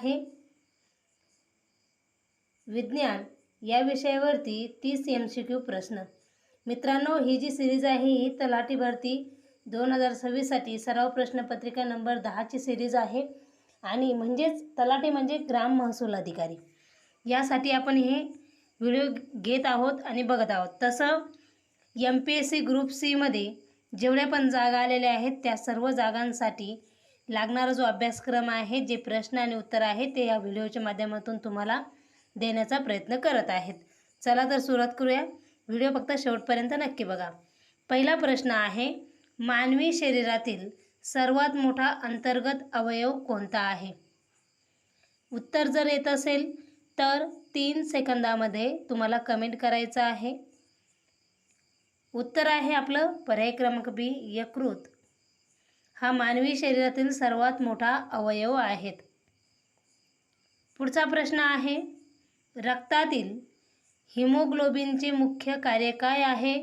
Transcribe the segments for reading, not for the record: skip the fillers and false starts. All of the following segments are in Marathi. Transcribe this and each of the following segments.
आहे विज्ञान या विषयावरती 30 MCQ प्रश्न। मित्रांनो, ही जी सिरीज आहे ही तलाठी भरती 2026 साठी सराव प्रश्नपत्रिका नंबर 10 ची सिरीज आहे आणि म्हणजेच तलाठी म्हणजे ग्राम महसूल अधिकारी, यासाठी आपण हे व्हिडिओ घेत आहोत आणि बघत आहोत। तसं MPSC ग्रुप सी मध्ये जेवढ्या पण जागा आलेल्या आहेत त्या सर्व जागांसाठी लागणारा जो अभ्यासक्रम आहे, जे प्रश्न आणि उत्तर आहे ते या व्हिडिओच्या माध्यमातून तुम्हाला देण्याचा प्रयत्न करत आहेत। चला तर सुरुवात करूया। व्हिडिओ फक्त शेवटपर्यंत नक्की बघा। पहिला प्रश्न आहे, मानवी शरीरातील सर्वात मोठा अंतर्गत अवयव कोणता आहे? उत्तर जर येत असेल तर 3 सेकंदामध्ये तुम्हाला कमेंट करायचं आहे। उत्तर आहे आपलं पर्याय क्रमांक बी, यकृत हा मानवी शरीरातील सर्वात मोठा अवयव आहे। पुढचा प्रश्न आहे, रक्तातील हिमोग्लोबिनचे मुख्य कार्य काय आहे?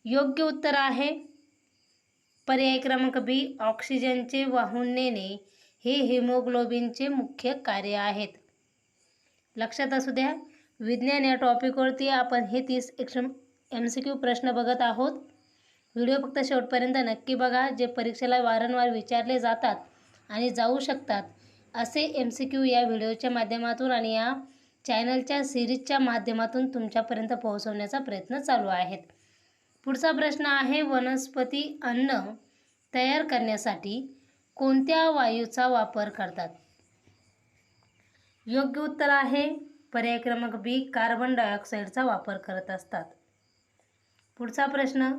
योग्य उत्तर आहे पर्याय क्रमांक बी, ऑक्सिजनचे वाहून नेणे हे हिमोग्लोबिनचे मुख्य कार्य आहेत। लक्षात असू द्या, विज्ञान या टॉपिकवरती आपण हे 30 MCQ प्रश्न बघत आहोत। व्हिडिओ फक्त शेवटपर्यंत नक्की बघा। जे परीक्षेला वारंवार विचारले जातात आणि जाऊ शकतात असे MCQ या व्हिडिओच्या माध्यमातून आणि या चॅनलच्या सिरीजच्या माध्यमातून तुमच्यापर्यंत पोहोचवण्याचा प्रयत्न चालू आहे। पुढचा प्रश्न आहे, वनस्पती अन्न तयार करण्यासाठी कोणत्या वायूचा वापर करतात? योग्य उत्तर आहे पर्याय क्रमांक बी, कार्बन डायऑक्साईडचा वापर करत असतात। पुढचा प्रश्न,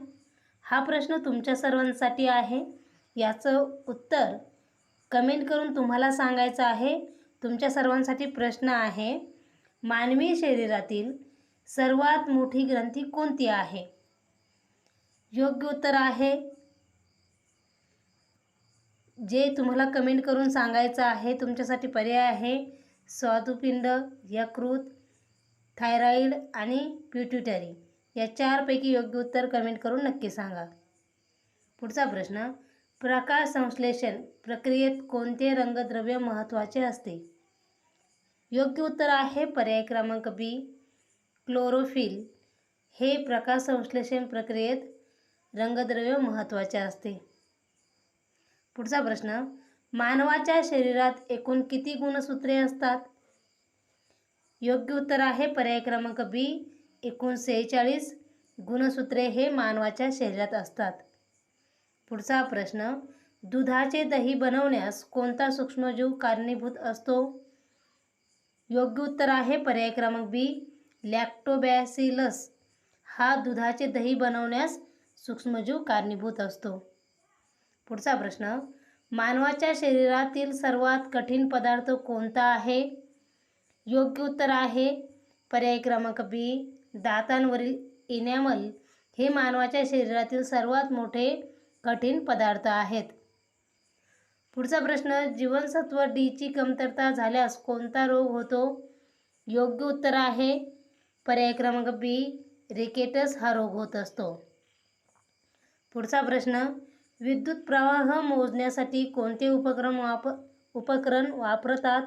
हा प्रश्न तुमच्या सर्वांसाठी आहे। याचं उत्तर कमेंट करून तुम्हाला सांगायचं आहे। तुमच्या सर्वांसाठी प्रश्न आहे, मानवी शरीरातील सर्वात मोठी ग्रंथी कोणती आहे? योग्य उत्तर आहे, जे तुम्हाला कमेंट करून सांगायचं आहे, तुमच्यासाठी पर्याय आहे स्वादुपिंड, यकृत, थायरॉइड आणि पिट्यूटरी। या 4 पैकी योग्य उत्तर कमेंट करून नक्की सांगा। पुढचा प्रश्न, प्रकाश संश्लेषण प्रक्रियेत कोणते रंगद्रव्य महत्त्वाचे असते? योग्य उत्तर आहे पर्याय क्रमांक बी, क्लोरोफिल हे प्रकाश संश्लेषण प्रक्रियेत रंगद्रव्य महत्त्वाचे असते। पुढचा प्रश्न, मानवाच्या शरीरात एकूण किती गुणसूत्रे असतात? योग्य उत्तर आहे पर्याय क्रमांक बी, एकूण 46 गुणसूत्रे हे मानवाच्या शरीरात असतात। पुढचा प्रश्न, दुधाचे दही बनवण्यास कोणता सूक्ष्मजीव कारणीभूत असतो? योग्य उत्तर आहे पर्याय क्रमांक बी, लॅक्टोबॅसिलस हा दुधाचे दही बनवण्यास सूक्ष्मजीव कारणीभूत असतो। पुढचा प्रश्न, मानवाच्या शरीरातील सर्वात कठीण पदार्थ कोणता आहे? योग्य उत्तर आहे पर्याय क्रमांक बी, दातांवरील इनॅमल हे मानवाच्या शरीरातील सर्वात मोठे कठीण पदार्थ आहेत। पुढचा प्रश्न, जीवनसत्व डी ची कमतरता झाल्यास कोणता रोग होतो? योग्य उत्तर आहे पर्याय क्रमांक बी, रिकेटस हा रोग होत असतो। पुढचा प्रश्न, विद्युत प्रवाह मोजण्यासाठी कोणते उपकरण वापरतात?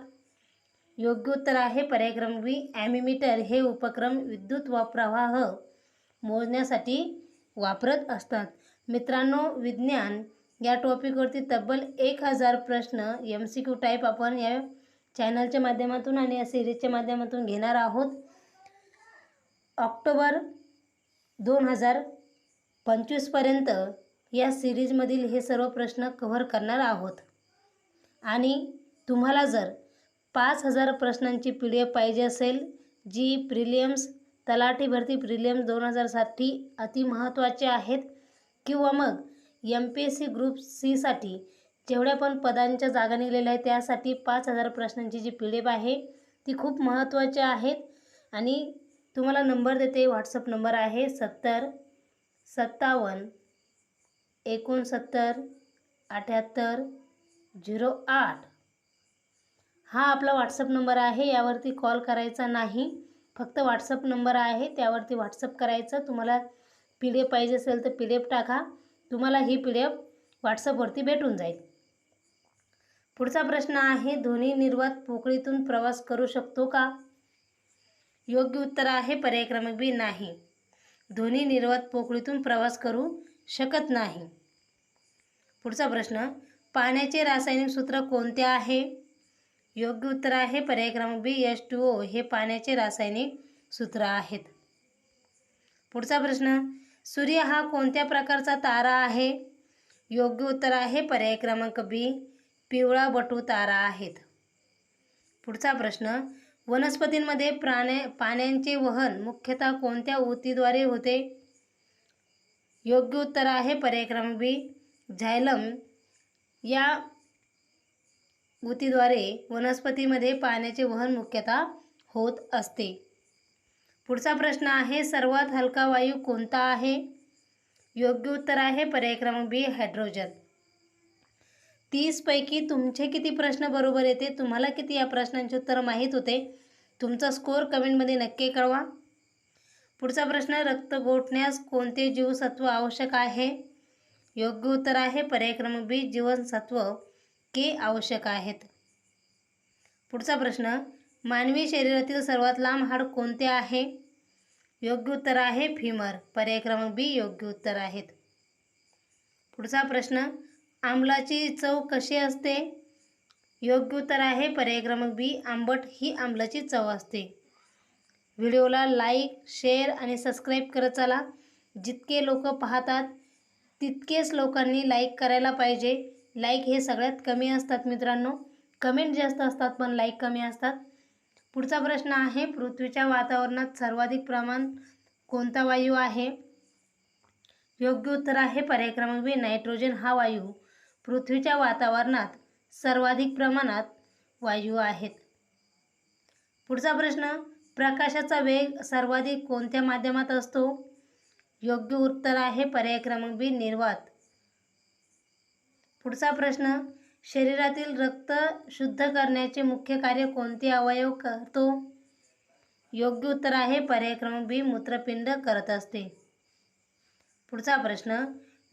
योग्य उत्तर आहे पर्याय क्रमांक बी, ॲमीमीटर हे उपकरण विद्युत प्रवाह मोजण्यासाठी वापरत असतात। मित्रांनो, विज्ञान या टॉपिकवरती तब्बल 1000 प्रश्न MCQ टाईप आपण या चॅनलच्या माध्यमातून आणि या सिरीजच्या माध्यमातून घेणार आहोत। ऑक्टोबर 2025 पर्यंत या सिरीजमधील हे सर्व प्रश्न कव्हर करणार आहोत। आणि तुम्हाला जर 5000 प्रश्नांची PDF पाहिजे असेल, जी प्रिलिम्स तलाठी भरती प्रिलिम्स 2007 साठी अति महत्त्वाचे आहेत, किंवा मग MPSC ग्रुप सी साठी जेवढ्या पण पदांच्या जागा निघलेल्या आहेत त्यासाठी 5000 प्रश्नांची जी PDF आहे ती खूप महत्त्वाची आहेत। आणि तुम्हाला नंबर देते, व्हॉट्सअप नंबर आहे 70 57 69 78 08। हा आपला व्हॉट्सअप नंबर आहे। यावरती कॉल करायचा नाही, फक्त व्हॉट्सअप नंबर आहे त्यावरती व्हॉट्सअप करायचं। तुम्हाला PDF पाहिजे असेल तर PDF टाका, तुम्हाला ही PDF व्हॉट्सअपवरती भेटून जाईल। पुढचा प्रश्न आहे, ध्वनी निर्वात पोकळीतून प्रवास करू शकतो का? योग्य उत्तर आहे पर्याय क्रमांक बी, नाही. ध्वनी निर्वात पोकळीतून प्रवास करू शकत नाही. पुढचा प्रश्न, पाण्याचे रासायनिक सूत्र कोणते आहे? योग्य उत्तर आहे पर्याय क्रमांक बी, H2O हे पाण्याचे रासायनिक सूत्र आहेत. पुढचा प्रश्न, सूर्य हा कोणत्या प्रकारचा तारा आहे? योग्य उत्तर आहे पर्याय क्रमांक बी, पिवळा बटू तारा आहेत. पुढचा प्रश्न, वनस्पतींमध्ये पाण्याचे वहन मुख्यतः कोणत्या ऊतीद्वारे होते? योग्य उत्तर आहे पर्याय क्रमांक बी, झायलम या ऊतीद्वारे वनस्पतीमध्ये पाण्याचे वहन मुख्यतः होत असते. पुढचा प्रश्न आहे, सर्वात हलका वायू कोणता आहे? योग्य उत्तर आहे पर्याय क्रमांक बी, हायड्रोजन. 30 पैकी तुमचे किती प्रश्न बरोबर येते? तुम्हाला किती या प्रश्नांची उत्तर माहीत होते? तुमचा स्कोअर कमेंटमध्ये नक्की कळवा. पुढचा प्रश्न, रक्त गोठण्यास कोणते जीवसत्व आवश्यक आहे? योग्य उत्तर आहे पर्याय क्रमांक बी, जीवनसत्व के आवश्यक आहेत. पुढचा प्रश्न, मानवी शरीरातील सर्वात लांब हाड कोणते आहे? योग्य उत्तर आहे फिमर. पर्याय क्रमांक बी योग्य उत्तर आहेत. पुढचा प्रश्न, आंबलाची चव कशी असते? योग्य उत्तर आहे पर्याय क्रमांक बी, आंबट ही आंबलाची चव असते. व्हिडिओला लाईक, शेअर आणि सबस्क्राईब करत चला. जितके लोक पाहतात तितकेच लोकांनी लाईक करायला पाहिजे. लाईक हे सगळ्यात कमी असतात मित्रांनो. कमेंट जास्त असतात पण लाईक कमी असतात. पुढचा प्रश्न आहे, पृथ्वीच्या वातावरणात सर्वाधिक प्रमाण कोणता वायू आहे? योग्य उत्तर आहे पर्याय क्रमांक बी, नायट्रोजन हा वायू पृथ्वीच्या वातावरणात सर्वाधिक प्रमाणात वायू आहेत. पुढचा प्रश्न, प्रकाशाचा वेग सर्वाधिक कोणत्या माध्यमात असतो? योग्य उत्तर आहे पर्याय क्रमांक बी, निर्वात. पुढचा प्रश्न, शरीरातील रक्त शुद्ध करण्याचे मुख्य कार्य कोणते अवयव करतो? योग्य उत्तर आहे पर्याय क्रमांक बी, मूत्रपिंड करत असते. पुढचा प्रश्न,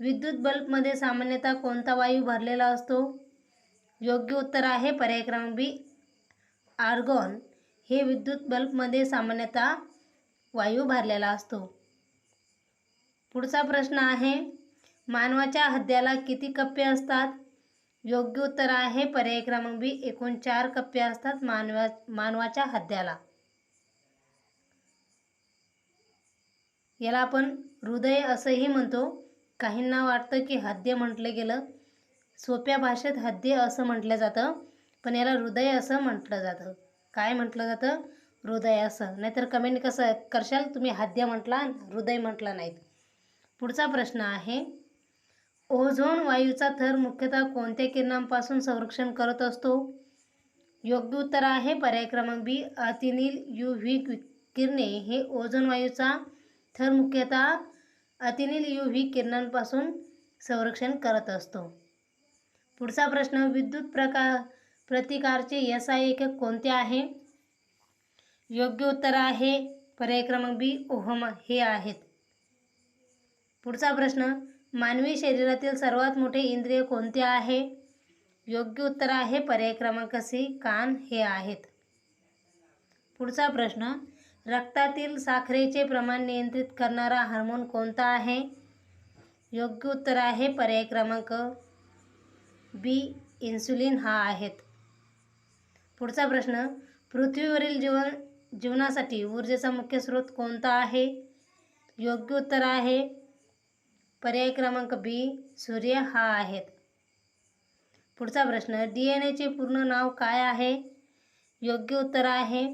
विद्युत बल्बमध्ये सामान्यतः कोणता वायू भरलेला असतो? योग्य उत्तर आहे पर्याय क्रमांक बी, आर्गॉन हे विद्युत बल्बमध्ये सामान्यतः वायू भरलेला असतो. पुढचा प्रश्न आहे, मानवाच्या हृदयाला किती कप्पे असतात? योग्य उत्तर आहे पर्याय क्रमांक बी, एकूण 4 कप्पे असतात मानवाच्या हृदयाला. याला आपण हृदय असंही म्हणतो. काहींना वाटतं की हृदय म्हटलं गेलं. सोप्या भाषेत हृदय असं म्हटलं जातं, पण याला हृदय असं म्हटलं जातं. काय म्हटलं जातं? हृदय असं. नाहीतर कमेंट कसं करशाल, तुम्ही हृदय म्हटला हृदय म्हटलं नाहीत. पुढचा प्रश्न आहे, ओझोन वायूचा थर मुख्यतः कोणत्या किरणांपासून संरक्षण करत असतो? योग्य उत्तर आहे पर्याय क्रमांक बी, अतिनील UV किरणे हे ओझोन वायूचा थर मुख्यतः अतिनील UV किरणांपासून संरक्षण करत असतो. पुढचा प्रश्न, विद्युत प्रतिकारचे SI एकक कोणते आहे? योग्य उत्तर आहे पर्याय क्रमांक बी, ओहम हे आहेत. पुढचा प्रश्न, मानवी शरीरातील सर्वात मोठे इंद्रिय कोणते आहे? योग्य उत्तर आहे पर्याय क्रमांक सी, कान हे आहेत. पुढचा प्रश्न, रक्तातील साखरेचे प्रमाण नियंत्रित करणारा हार्मोन कोणता आहे? योग्य उत्तर आहे पर्याय क्रमांक बी, इन्सुलिन हा आहेत. पुढचा प्रश्न, पृथ्वीवरील जीवनासाठी ऊर्जेचा मुख्य स्रोत कोणता आहे? योग्य उत्तर आहे पर्याय क्रमांक बी, सूर्य हा आहेत. पुढचा प्रश्न, DNA पूर्ण नाव काय आहे? योग्य उत्तर आहे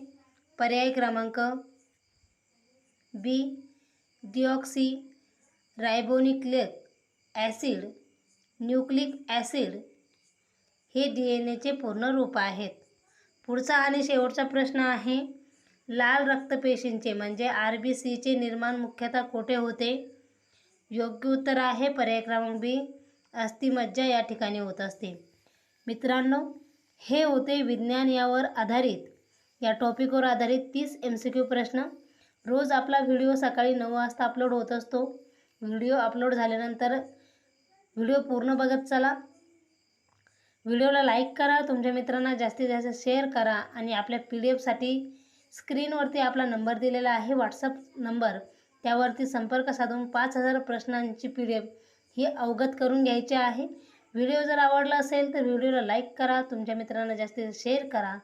पर्याय क्रमांक बी, डिऑक्सी रायबोन्यूक्लिक ॲसिड न्यूक्लिक ॲसिड हे DNA पूर्ण रूप आहेत. पुढचा आणि शेवटचा प्रश्न आहे, लाल रक्तपेशींचे म्हणजे RBCचे निर्माण मुख्यतः कोठे होते? योग्य उत्तर आहे पर्याय क्रमांक बी, अस्थिमज्जा या ठिकाणी होत असते. मित्रांनो, हे होते विज्ञान यावर आधारित, या टॉपिकवर आधारित 30 MCQ प्रश्न. रोज आपला व्हिडिओ सकाळी 9 वाजता अपलोड होत असतो. व्हिडिओ अपलोड झाल्यानंतर व्हिडिओ पूर्ण बघत चला. व्हिडिओला लाईक करा, तुमच्या मित्रांना जास्तीत जास्त शेअर करा आणि आपल्या PDF साठी स्क्रीनवरती आपला नंबर दिलेला आहे, व्हॉट्सअप नंबर, त्यावरती संपर्क साधून 5000 प्रश्नांची PDF ही अवगत करून घ्यायची आहे. व्हिडिओ जर आवडला असेल तर व्हिडिओला लाईक करा, तुमच्या मित्रांना जास्तीत शेअर करा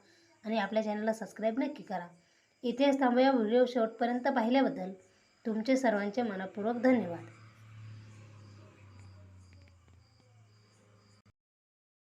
आणि आपल्या चॅनलला सबस्क्राईब नक्की करा. इथेच थांबूया. व्हिडिओ शेवटपर्यंत पाहिल्याबद्दल तुमचे सर्वांचे मनपूर्वक धन्यवाद.